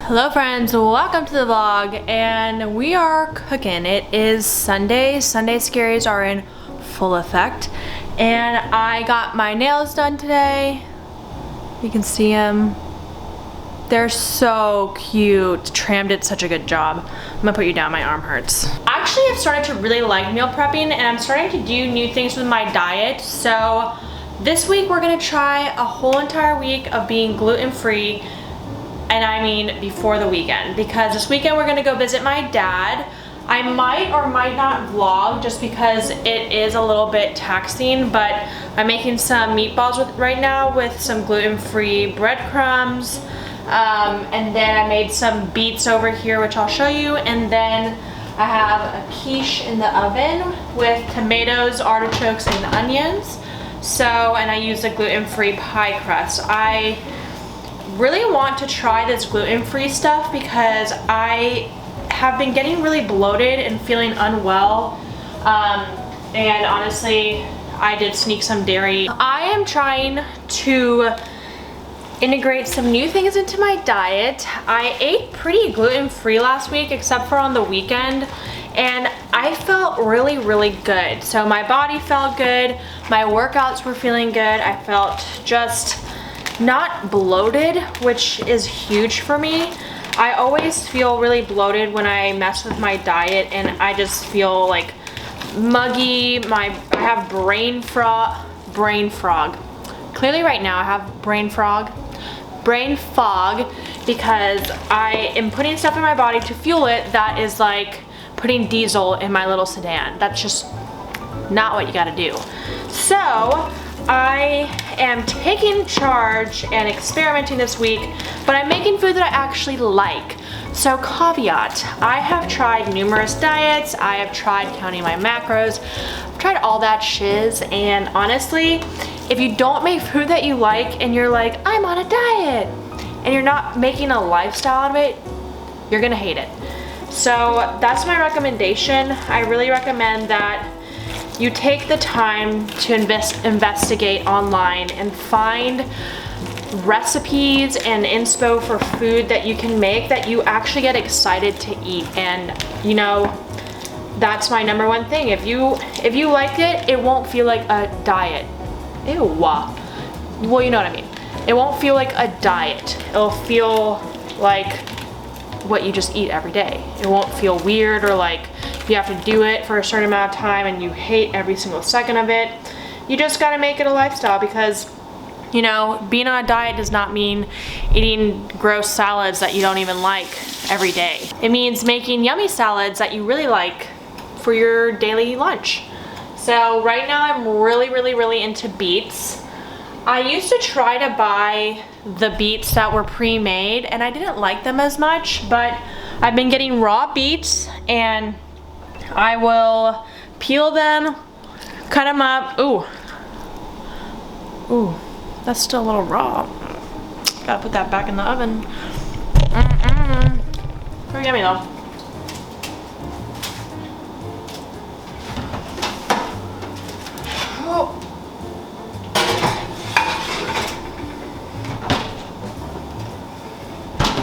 Hello friends, welcome to the vlog, and we are cooking. It is Sunday. Sunday scaries are in full effect, and I got my nails done today. You can see them. They're so cute. Tram did such a good job. I'm gonna put you down, my arm hurts. Actually, I've started to really like meal prepping, and I'm starting to do new things with my diet. So this week we're gonna try a whole entire week of being gluten-free. And I mean before the weekend, because this weekend we're gonna go visit my dad. I might or might not vlog just because it is a little bit taxing, but I'm making some meatballs right now with some gluten-free breadcrumbs. And then I made some beets over here, which I'll show you. And then I have a quiche in the oven with tomatoes, artichokes, and onions. So, and I use a gluten-free pie crust. I really want to try this gluten-free stuff because I have been getting really bloated and feeling unwell, and honestly I did sneak some dairy. I am trying to integrate some new things into my diet. I ate pretty gluten-free last week except for on the weekend, and I felt really good. So my body felt good, my workouts were feeling good, I felt just not bloated, which is huge for me. I always feel really bloated when I mess with my diet, and I just feel like muggy. I have brain fog. Clearly right now I have brain fog because I am putting stuff in my body to fuel it that is like putting diesel in my little sedan. That's just not what you gotta do. So I am taking charge and experimenting this week, but I'm making food that I actually like. So caveat, I have tried numerous diets, I have tried counting my macros, I've tried all that shiz, and honestly, if you don't make food that you like and you're like, I'm on a diet, and you're not making a lifestyle out of it, you're gonna hate it. So that's my recommendation. I really recommend that you take the time to investigate online and find recipes and inspo for food that you can make that you actually get excited to eat. And you know, that's my number one thing. If you like it, it won't feel like a diet. Ew. Well, you know what I mean. It won't feel like a diet. It'll feel like what you just eat every day. It won't feel weird or like you have to do it for a certain amount of time and you hate every single second of it. You just gotta make it a lifestyle, because you know, being on a diet does not mean eating gross salads that you don't even like every day. It means making yummy salads that you really like for your daily lunch. So right now I'm really into beets. I used to try to buy the beets that were pre-made and I didn't like them as much, but I've been getting raw beets and I will peel them, cut them up. Ooh, that's still a little raw. Gotta put that back in the oven. Very yummy though.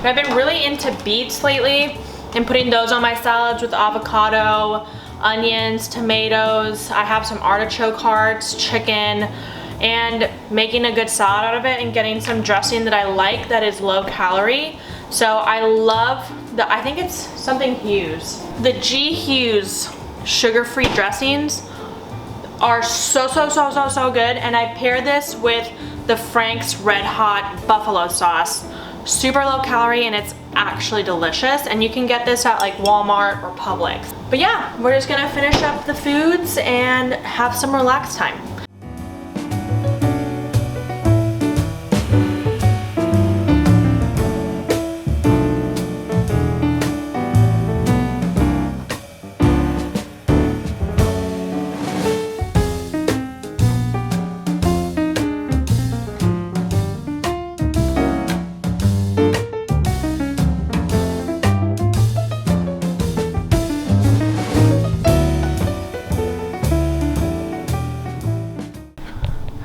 I've been really into beets lately and putting those on my salads with avocado, onions, tomatoes. I have some artichoke hearts, chicken, and making a good salad out of it and getting some dressing that I like that is low calorie. So I love I think it's something Hughes. The G Hughes sugar-free dressings are so good, and I pair this with the Frank's Red Hot buffalo sauce. Super low calorie, and it's actually delicious, and you can get this at like Walmart or Publix. But yeah, we're just gonna finish up the foods and have some relaxed time.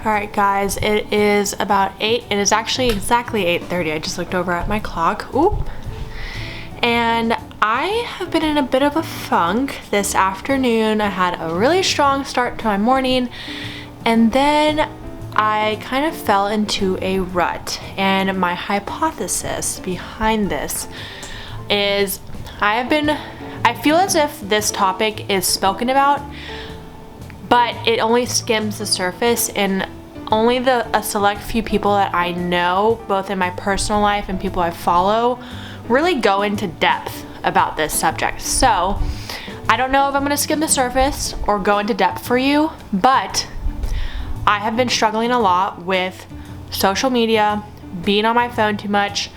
Alright guys, it is about 8. It is actually exactly 8:30. I just looked over at my clock. Oop. And I have been in a bit of a funk this afternoon. I had a really strong start to my morning, and then I kind of fell into a rut. And my hypothesis behind this is I feel as if this topic is spoken about, but it only skims the surface, and only a select few people that I know, both in my personal life and people I follow, really go into depth about this subject. So I don't know if I'm gonna skim the surface or go into depth for you, but I have been struggling a lot with social media, being on my phone too much,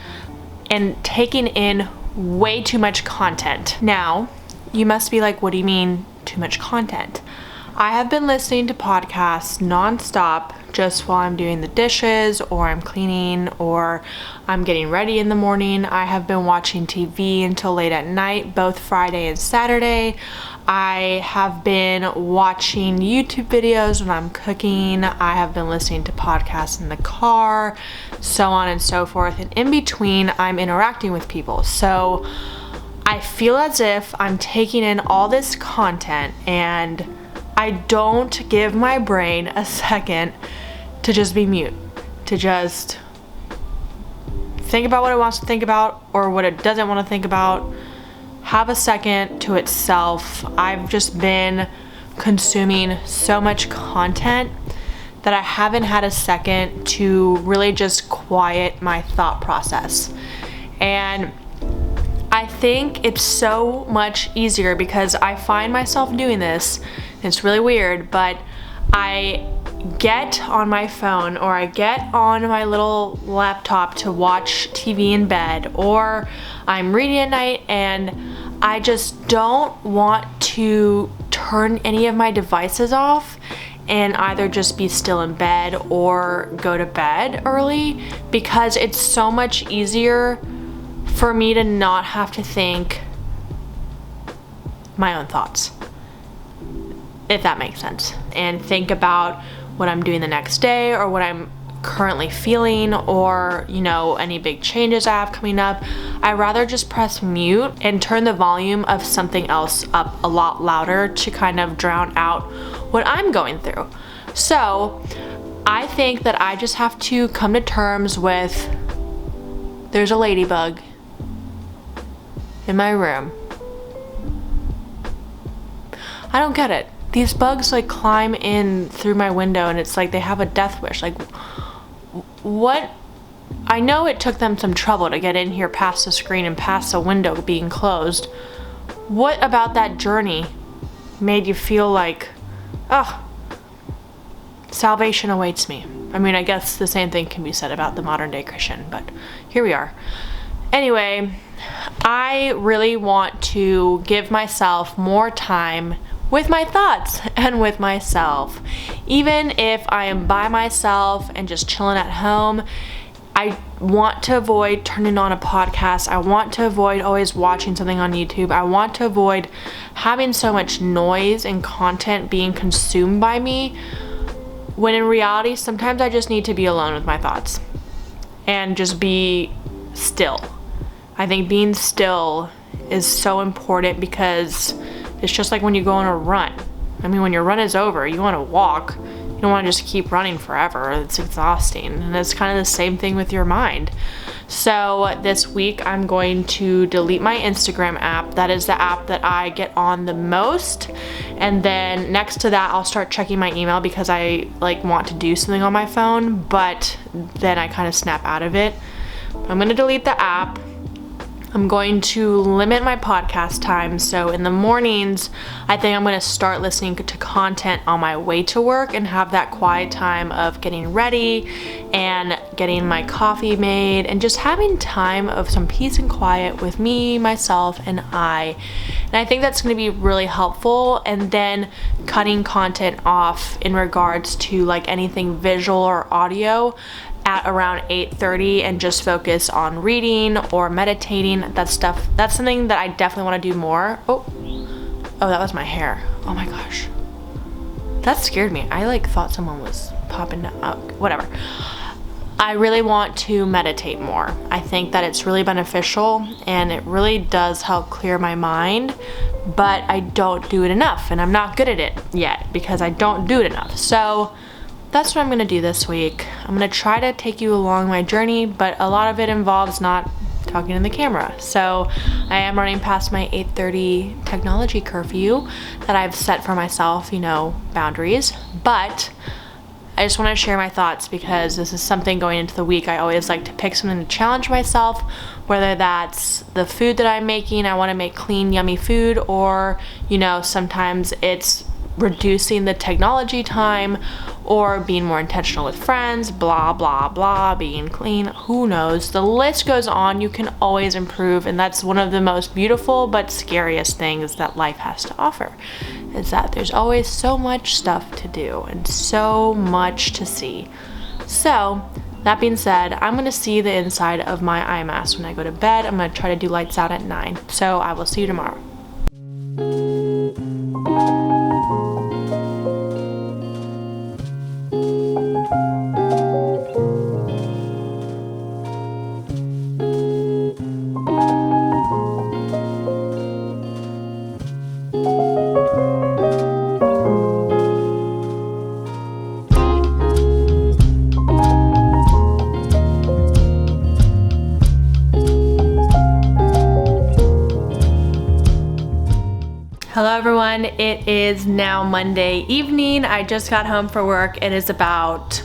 and taking in way too much content. Now, you must be like, what do you mean too much content? I have been listening to podcasts nonstop just while I'm doing the dishes, or I'm cleaning, or I'm getting ready in the morning. I have been watching TV until late at night, both Friday and Saturday. I have been watching YouTube videos when I'm cooking. I have been listening to podcasts in the car, so on and so forth. And in between, I'm interacting with people. So I feel as if I'm taking in all this content, and I don't give my brain a second to just be mute, to just think about what it wants to think about or what it doesn't want to think about, have a second to itself. I've just been consuming so much content that I haven't had a second to really just quiet my thought process. And I think it's so much easier because I find myself doing this. It's really weird, but I get on my phone or I get on my little laptop to watch TV in bed, or I'm reading at night and I just don't want to turn any of my devices off and either just be still in bed or go to bed early, because it's so much easier for me to not have to think my own thoughts, if that makes sense, and think about what I'm doing the next day or what I'm currently feeling, or any big changes I have coming up. I'd rather just press mute and turn the volume of something else up a lot louder to kind of drown out what I'm going through. So I think that I just have to come to terms with, there's a ladybug in my room. I don't get it. These bugs climb in through my window, and it's like they have a death wish. What? I know it took them some trouble to get in here past the screen and past the window being closed. What about that journey made you feel like, salvation awaits me? I mean, I guess the same thing can be said about the modern day Christian, but here we are. Anyway, I really want to give myself more time with my thoughts and with myself. Even if I am by myself and just chilling at home, I want to avoid turning on a podcast. I want to avoid always watching something on YouTube. I want to avoid having so much noise and content being consumed by me, when in reality, sometimes I just need to be alone with my thoughts and just be still. I think being still is so important, because it's just like when you go on a run. I mean, when your run is over, you want to walk. You don't want to just keep running forever. It's exhausting. And it's kind of the same thing with your mind. So this week I'm going to delete my Instagram app. That is the app that I get on the most. And then next to that, I'll start checking my email because I want to do something on my phone, but then I kind of snap out of it. I'm going to delete the app. I'm going to limit my podcast time. So in the mornings, I think I'm going to start listening to content on my way to work and have that quiet time of getting ready and getting my coffee made and just having time of some peace and quiet with me, myself, and I. And I think that's going to be really helpful. And then cutting content off in regards to anything visual or audio at around 8:30 and just focus on reading or meditating. That's something that I definitely want to do more. Oh, that was my hair. Oh my gosh. That scared me. I thought someone was popping out. Whatever. I really want to meditate more. I think that it's really beneficial and it really does help clear my mind, but I don't do it enough, and I'm not good at it yet because I don't do it enough. So that's what I'm gonna do this week. I'm gonna try to take you along my journey, but a lot of it involves not talking in the camera. So I am running past my 8:30 technology curfew that I've set for myself, you know, boundaries. But I just want to share my thoughts because this is something going into the week. I always like to pick something to challenge myself, whether that's the food that I'm making. I want to make clean, yummy food, or, you know, sometimes it's reducing the technology time or being more intentional with friends, blah, blah, blah, being clean, who knows. The list goes on. You can always improve, and that's one of the most beautiful but scariest things that life has to offer, is that there's always so much stuff to do and so much to see. So that being said, I'm gonna see the inside of my eye mask when I go to bed. I'm gonna try to do lights out at 9. So I will see you tomorrow. Hello everyone, it is now Monday evening. I just got home from work. It is about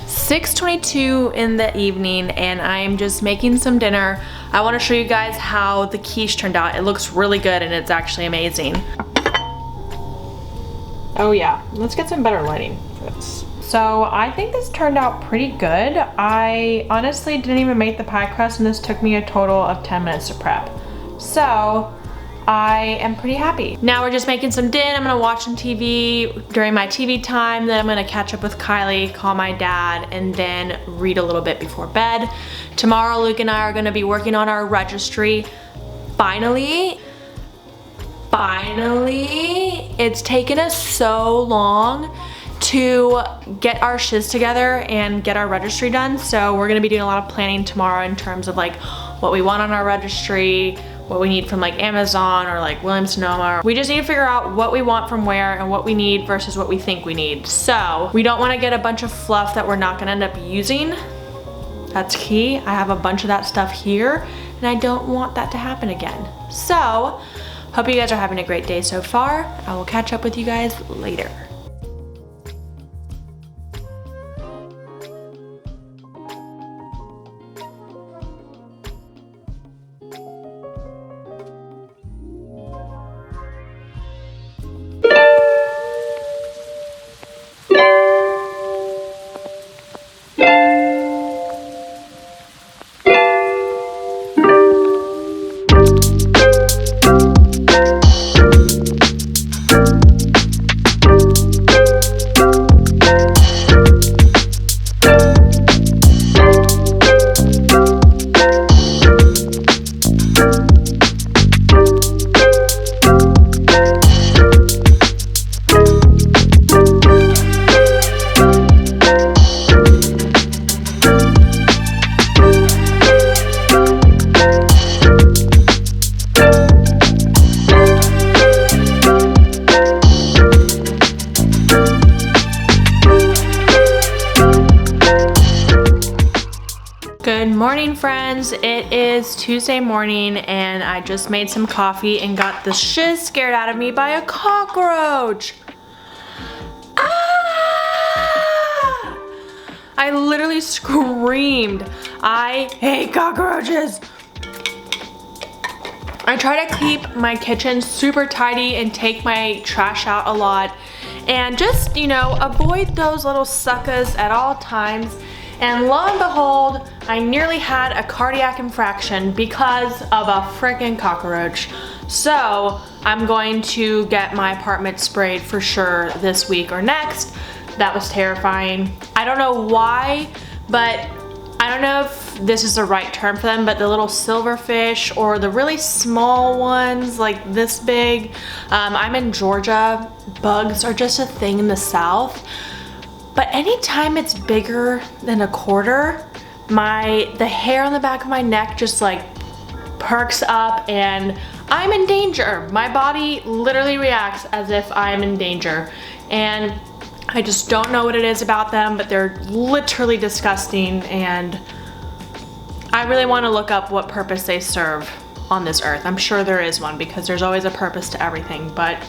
6:22 in the evening and I am just making some dinner. I want to show you guys how the quiche turned out. It looks really good and it's actually amazing. Oh yeah, let's get some better lighting for this. So I think this turned out pretty good. I honestly didn't even make the pie crust and this took me a total of 10 minutes to prep. So I am pretty happy. Now we're just making some din. I'm gonna watch some TV during my TV time. Then I'm gonna catch up with Kylie, call my dad, and then read a little bit before bed. Tomorrow, Luke and I are gonna be working on our registry. Finally, it's taken us so long to get our shiz together and get our registry done. So we're gonna be doing a lot of planning tomorrow in terms of like what we want on our registry, what we need from like Amazon or like Williams-Sonoma. We just need to figure out what we want from where and what we need versus what we think we need. So we don't want to get a bunch of fluff that we're not gonna end up using. That's key. I have a bunch of that stuff here and I don't want that to happen again. So hope you guys are having a great day so far. I will catch up with you guys later. Good morning, friends. It is Tuesday morning and I just made some coffee and got the shiz scared out of me by a cockroach. Ah! I literally screamed. I hate cockroaches. I try to keep my kitchen super tidy and take my trash out a lot and just, you know, avoid those little suckers at all times. And lo and behold, I nearly had a cardiac infraction because of a freaking cockroach. So I'm going to get my apartment sprayed for sure this week or next. That was terrifying. I don't know why, but I don't know if this is the right term for them, but the little silverfish or the really small ones like this big. I'm in Georgia. Bugs are just a thing in the South. but anytime it's bigger than a quarter, the hair on the back of my neck just like perks up and I'm in danger. My body literally reacts as if I'm in danger. And I just don't know what it is about them, but they're literally disgusting, and I really want to look up what purpose they serve on this earth. I'm sure there is one because there's always a purpose to everything, but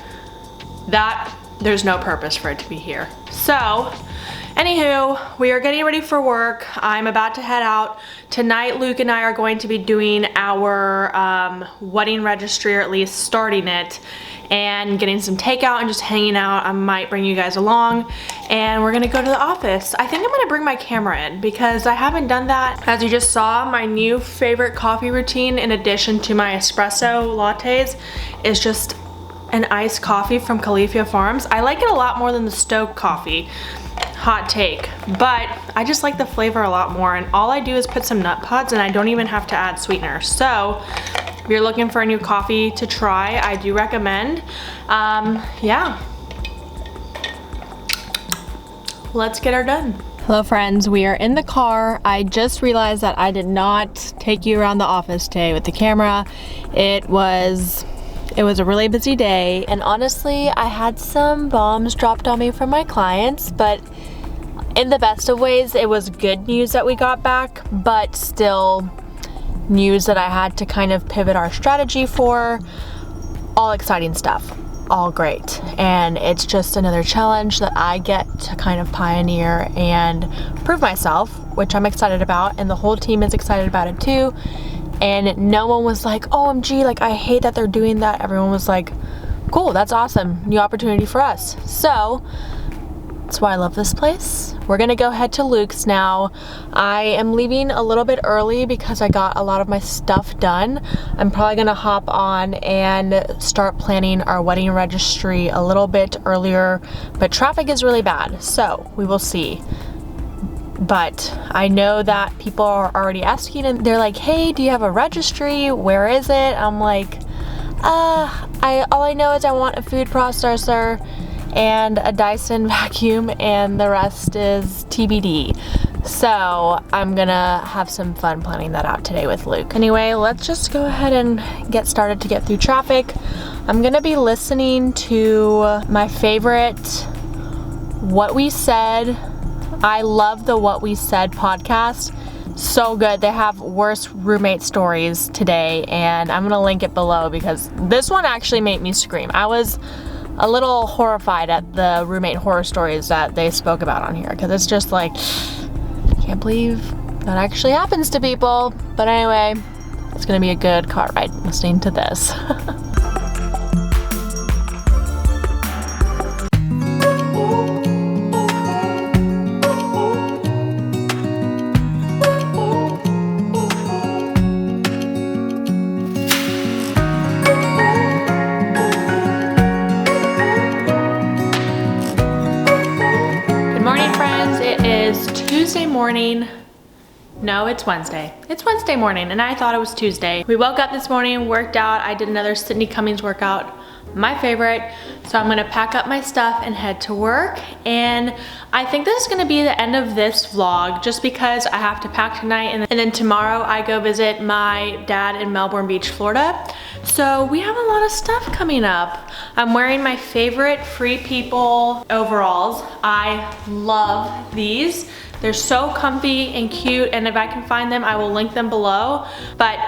there's no purpose for it to be here. So, anywho, we are getting ready for work. I'm about to head out. Tonight, Luke and I are going to be doing our wedding registry, or at least starting it, and getting some takeout and just hanging out. I might bring you guys along, and we're gonna go to the office. I think I'm gonna bring my camera in because I haven't done that. As you just saw, my new favorite coffee routine, in addition to my espresso lattes, is just an iced coffee from Califia Farms. I like it a lot more than the Stoke coffee. Hot take, but I just like the flavor a lot more, and all I do is put some nut pods and I don't even have to add sweetener. So if you're looking for a new coffee to try, I do recommend. Yeah, let's get her done. Hello friends, we are in the car. I just realized that I did not take you around the office today with the camera. It was a really busy day, and honestly, I had some bombs dropped on me from my clients, but in the best of ways, it was good news that we got back, but still news that I had to kind of pivot our strategy for. All exciting stuff, all great, and it's just another challenge that I get to kind of pioneer and prove myself, which I'm excited about, and the whole team is excited about it too. And no one was like, OMG, like I hate that they're doing that. Everyone was like, cool, that's awesome, new opportunity for us. So that's why I love this place. We're gonna go head to Luke's now. I am leaving a little bit early because I got a lot of my stuff done. I'm probably gonna hop on and start planning our wedding registry a little bit earlier, but traffic is really bad, so we will see. But I know that people are already asking, and they're like, hey, do you have a registry? Where is it? I'm like, all I know is I want a food processor and a Dyson vacuum, and the rest is TBD. So I'm gonna have some fun planning that out today with Luke. Anyway, let's just go ahead and get started to get through traffic. I'm gonna be listening to my favorite What We Said. I love the What We Said podcast. So good. They have worst roommate stories today, and I'm gonna link it below because this one actually made me scream. I was a little horrified at the roommate horror stories that they spoke about on here, because it's just like, can't believe that actually happens to people. But anyway, it's gonna be a good car ride listening to this. Tuesday morning. No, it's Wednesday. It's Wednesday morning, and I thought it was Tuesday. We woke up this morning, worked out. I did another Sydney Cummings workout, my favorite. So I'm gonna pack up my stuff and head to work. And I think this is gonna be the end of this vlog, just because I have to pack tonight, and then tomorrow I go visit my dad in Melbourne Beach, Florida. So we have a lot of stuff coming up. I'm wearing my favorite Free People overalls. I love these. They're so comfy and cute, and if I can find them, I will link them below. But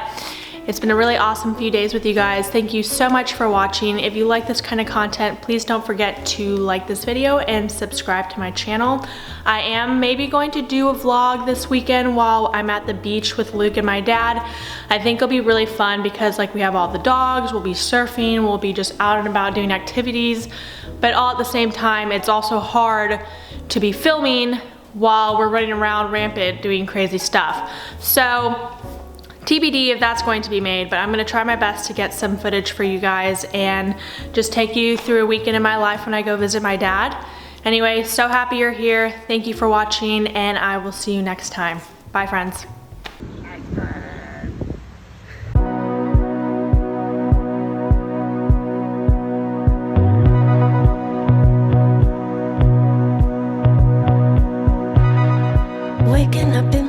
it's been a really awesome few days with you guys. Thank you so much for watching. If you like this kind of content, please don't forget to like this video and subscribe to my channel. I am maybe going to do a vlog this weekend while I'm at the beach with Luke and my dad. I think it'll be really fun because like we have all the dogs, we'll be surfing, we'll be just out and about doing activities, but all at the same time, it's also hard to be filming while we're running around rampant doing crazy stuff. So TBD if that's going to be made, but I'm gonna try my best to get some footage for you guys and just take you through a weekend in my life when I go visit my dad. Anyway, so happy you're here. Thank you for watching, and I will see you next time. Bye, friends. waking up in